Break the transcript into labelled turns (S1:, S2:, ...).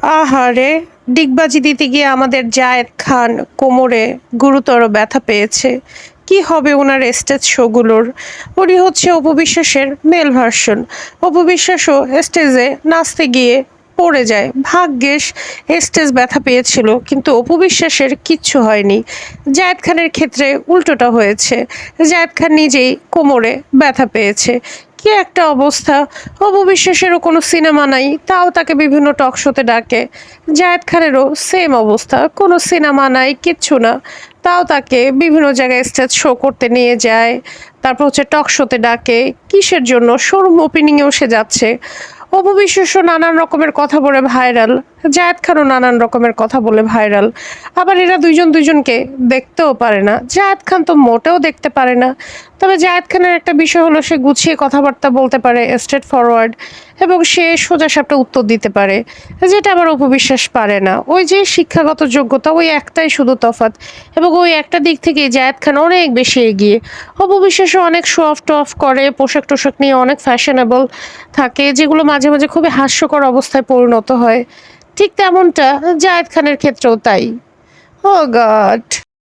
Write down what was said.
S1: আহারে! ডিগবাজি দিতে গিয়ে আমাদের জায়েদ খান কোমরে গুরুতর ব্যথা পেয়েছে। কি হবে উনার স্টেজ শো গুলোর? উনি হচ্ছে অপু বিশ্বাসের মেল ভার্সন। অপু বিশ্বাসও স্টেজে নাচতে গিয়ে পড়ে যায়। ভাগ্যিস স্টেজ ব্যথা পেয়েছিল, কিন্তু অপু বিশ্বাসের কিচ্ছু হয়নি। জায়েদ খানের ক্ষেত্রে উল্টোটা হয়েছে। জায়েদ খান নিজেই কোমরে ব্যথা পেয়েছে। কি একটা অবস্থা! অপু বিশ্বাসেরও কোনো সিনেমা নাই, তাও তাকে বিভিন্ন টক শোতে ডাকে। জায়েদ খানেরও সেম অবস্থা, কোনো সিনেমা নাই, কিচ্ছু না, তাও তাকে বিভিন্ন জায়গায় স্টেজ শো করতে নিয়ে যায়। তারপর হচ্ছে টক শোতে ডাকে। কিসের জন্য? শোরুম ওপেনিংয়েও সে যাচ্ছে। অপু বিশ্বাসও নানান রকমের কথা বলে ভাইরাল। জায়েদ খানও নানান রকমের কথা বলে ভাইরাল। আবার এরা দুইজন দুইজনকে দেখতেও পারে না। জায়েদ খান তো মোটেও দেখতে পারে না। তবে জায়েদ খানের একটা বিষয় হলো, সে গুছিয়ে কথাবার্তা বলতে পারে, স্ট্রেট ফরওয়ার্ড, এবং সে সোজাসাপটা উত্তর দিতে পারে, যেটা আবার অপু বিশ্বাস পারে না। ওই যে শিক্ষাগত যোগ্যতা, ওই একটাই শুধু তফাৎ, এবং ওই একটা দিক থেকেই জায়েদ খান অনেক বেশি এগিয়ে। অপু বিশ্বাসও অনেক শো অফ টফ করে, পোশাক টোশাক নিয়ে অনেক ফ্যাশনেবল থাকে, যেগুলো মাঝে মাঝে খুবই হাস্যকর অবস্থায় পরিণত হয়। ঠিক তেমনটা জায়েদ খানের ক্ষেত্রেও তাই। ও গড!